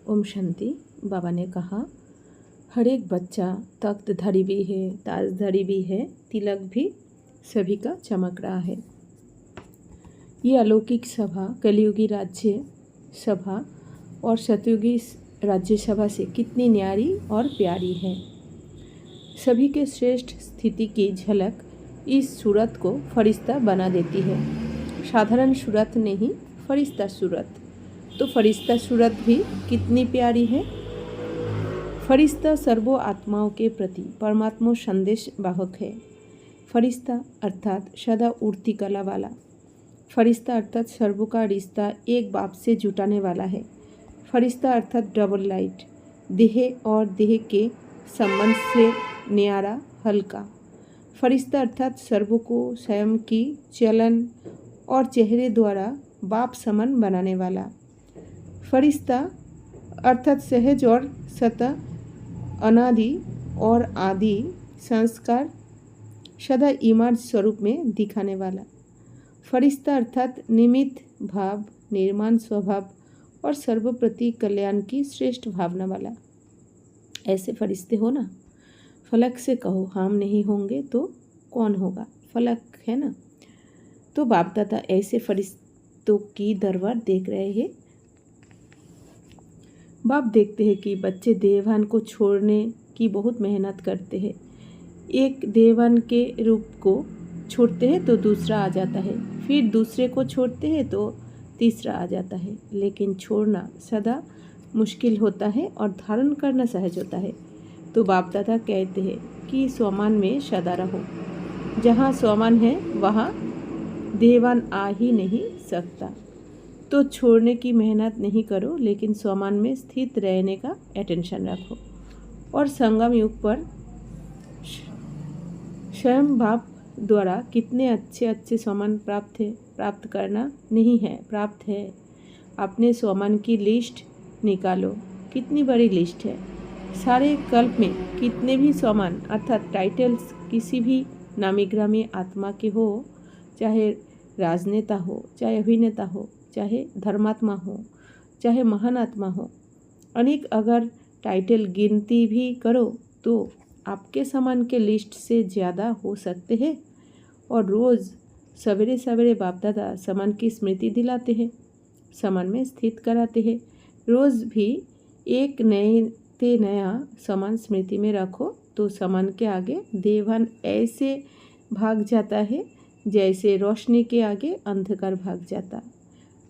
ओम शांति। बाबा ने कहा, हर एक बच्चा तख्तधारी भी है, ताजधारी भी है, तिलक भी सभी का चमक रहा है। ये अलौकिक सभा कलियुगी राज्य सभा और सतयुगी राज्यसभा से कितनी न्यारी और प्यारी है। सभी के श्रेष्ठ स्थिति की झलक इस सूरत को फरिश्ता बना देती है। साधारण सूरत नहीं, फरिश्ता सूरत। तो फरिश्ता सूरत भी कितनी प्यारी है। फरिश्ता सर्वो आत्माओं के प्रति परमात्मा संदेश वाहक है। फरिश्ता अर्थात सदा उड़ती कला वाला। फरिश्ता अर्थात सर्वों का रिश्ता एक बाप से जुटाने वाला है। फरिश्ता अर्थात डबल लाइट, देह और देह के संबंध से न्यारा, हल्का। फरिश्ता अर्थात सर्वों को स्वयं की चलन और चेहरे द्वारा बाप समान बनाने वाला। फरिश्ता अर्थात सहज और सतह, अनादि और आदि संस्कार सदा इमार्ज स्वरूप में दिखाने वाला। फरिश्ता अर्थात निमित्त भाव, निर्माण स्वभाव और सर्वप्रति कल्याण की श्रेष्ठ भावना वाला। ऐसे फरिश्ते हो ना। फलक से कहो हम नहीं होंगे तो कौन होगा, फलक है ना। तो बाप दादा ऐसे फरिश्तों की दरबार देख रहे हैं। बाप देखते हैं कि बच्चे देहभान को छोड़ने की बहुत मेहनत करते हैं। एक देहभान के रूप को छोड़ते हैं तो दूसरा आ जाता है, फिर दूसरे को छोड़ते हैं तो तीसरा आ जाता है। लेकिन छोड़ना सदा मुश्किल होता है और धारण करना सहज होता है। तो बाप दादा कहते हैं कि स्वमान में सदा रहो। जहाँ स्वमान है वहाँ देहभान आ ही नहीं सकता। तो छोड़ने की मेहनत नहीं करो, लेकिन स्वमान में स्थित रहने का अटेंशन रखो। और संगम युग पर स्वयं बाप द्वारा कितने अच्छे अच्छे स्वमान प्राप्त करना नहीं है, प्राप्त है। अपने स्वमान की लिस्ट निकालो, कितनी बड़ी लिस्ट है। सारे कल्प में कितने भी स्वमान अर्थात टाइटल्स किसी भी नामी ग्रामी आत्मा के हो, चाहे राजनेता हो, चाहे अभिनेता हो, चाहे धर्मात्मा हो, चाहे महान आत्मा हो, अनेक अगर टाइटल गिनती भी करो तो आपके समान के लिस्ट से ज़्यादा हो सकते हैं। और रोज़ सवेरे सवेरे बाप दादा समान की स्मृति दिलाते हैं, समान में स्थित कराते हैं। रोज़ भी एक नया समान स्मृति में रखो तो समान के आगे देहभान ऐसे भाग जाता है जैसे रोशनी के आगे अंधकार भाग जाता।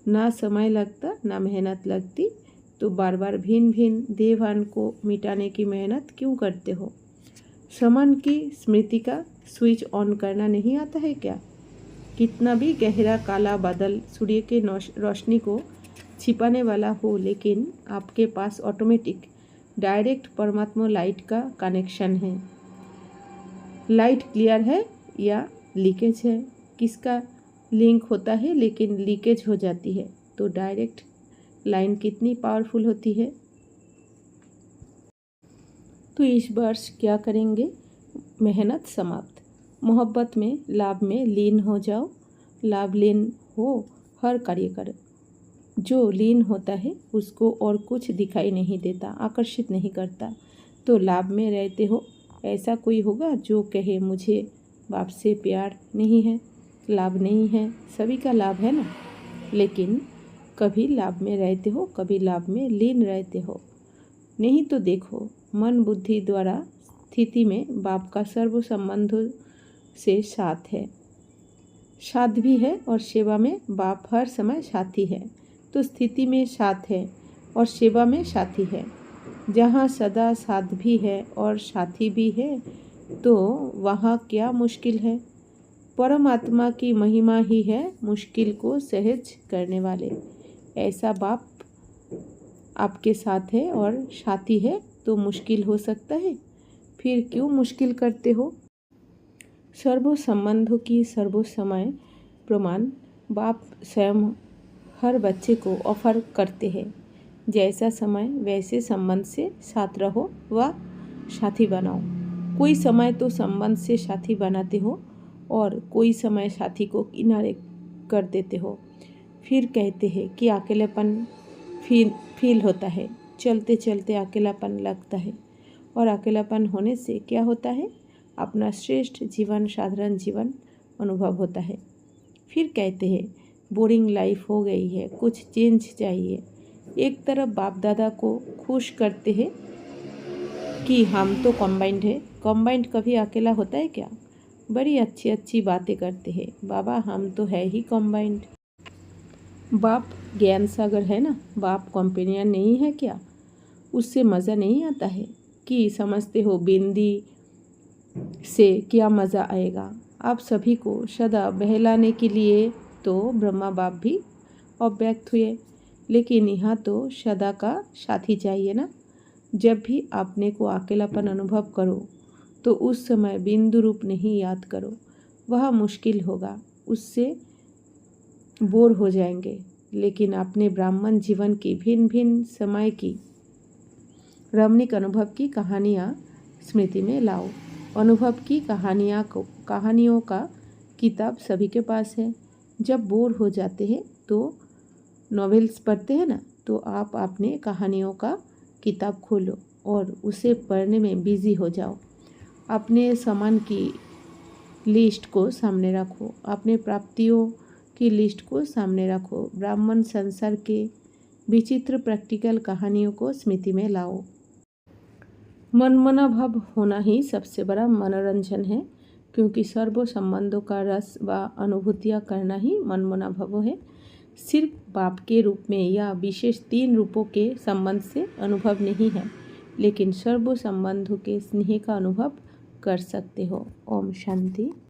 ना समय लगता, ना मेहनत लगती। तो बार बार भिन्न भिन्न देहभान को मिटाने की मेहनत क्यों करते हो। समान की स्मृति का स्विच ऑन करना नहीं आता है क्या। कितना भी गहरा काला बादल सूर्य के रोशनी को छिपाने वाला हो, लेकिन आपके पास ऑटोमेटिक डायरेक्ट परमात्मा लाइट का कनेक्शन है। लाइट क्लियर है या लीकेज है, किसका लिंक होता है लेकिन लीकेज हो जाती है। तो डायरेक्ट लाइन कितनी पावरफुल होती है। तो इस वर्ष क्या करेंगे, मेहनत समाप्त। मोहब्बत में लाभ में लीन हो जाओ। लाभ लीन हो, हर कार्य करो। जो लीन होता है उसको और कुछ दिखाई नहीं देता, आकर्षित नहीं करता। तो लाभ में रहते हो। ऐसा कोई होगा जो कहे मुझे बाप से प्यार नहीं है, लाभ नहीं है। सभी का लाभ है ना, लेकिन कभी लाभ में रहते हो, कभी लाभ में लीन रहते हो। नहीं तो देखो, मन बुद्धि द्वारा स्थिति में बाप का सर्व संबंधों से साथ है, साथ भी है। और सेवा में बाप हर समय साथी है। तो स्थिति में साथ है और सेवा में साथी है। जहाँ सदा साथ भी है और साथी भी है, तो वहाँ क्या मुश्किल है। परमात्मा की महिमा ही है मुश्किल को सहज करने वाले। ऐसा बाप आपके साथ है और साथी है तो मुश्किल हो सकता है, फिर क्यों मुश्किल करते हो। सर्व संबंधों की सर्व समय प्रमाण बाप स्वयं हर बच्चे को ऑफर करते हैं। जैसा समय वैसे संबंध से साथ रहो व साथी बनाओ। कोई समय तो संबंध से साथी बनाते हो और कोई समय साथी को किनारे कर देते हो। फिर कहते हैं कि अकेलेपन फील होता है। चलते चलते अकेलापन लगता है, और अकेलापन होने से क्या होता है, अपना श्रेष्ठ जीवन, साधारण जीवन अनुभव होता है। फिर कहते हैं बोरिंग लाइफ हो गई है, कुछ चेंज चाहिए। एक तरफ बाप दादा को खुश करते हैं कि हम तो कॉम्बाइंड है। कॉम्बाइंड कभी अकेला होता है क्या? बड़ी अच्छी अच्छी बातें करते हैं, बाबा हम तो है ही कॉम्बाइंड। बाप ज्ञान सागर है ना, बाप कंपेनियन नहीं है क्या? उससे मज़ा नहीं आता है कि समझते हो बिंदी से क्या मज़ा आएगा। आप सभी को सदा बहलाने के लिए तो ब्रह्मा बाप भी अव्यक्त हुए, लेकिन यहाँ तो सदा का साथी चाहिए ना। जब भी अपने को अकेलापन अनुभव करो तो उस समय बिंदु रूप नहीं याद करो, वह मुश्किल होगा, उससे बोर हो जाएंगे। लेकिन अपने ब्राह्मण जीवन की भिन्न भिन्न समय की रमणीक अनुभव की कहानियाँ स्मृति में लाओ। अनुभव की कहानियों का किताब सभी के पास है। जब बोर हो जाते हैं तो नॉवेल्स पढ़ते हैं ना, तो आप अपने कहानियों का किताब खोलो और उसे पढ़ने में बिजी हो जाओ। अपने सामान की लिस्ट को सामने रखो, अपने प्राप्तियों की लिस्ट को सामने रखो। ब्राह्मण संसार के विचित्र प्रैक्टिकल कहानियों को स्मृति में लाओ। मनमना भाव होना ही सबसे बड़ा मनोरंजन है, क्योंकि सर्व संबंधों का रस व अनुभूतियाँ करना ही मनमना भाव है। सिर्फ बाप के रूप में या विशेष 3 रूपों के संबंध से अनुभव नहीं है, लेकिन सर्व संबंधों के स्नेह का अनुभव कर सकते हो। ओम शांति।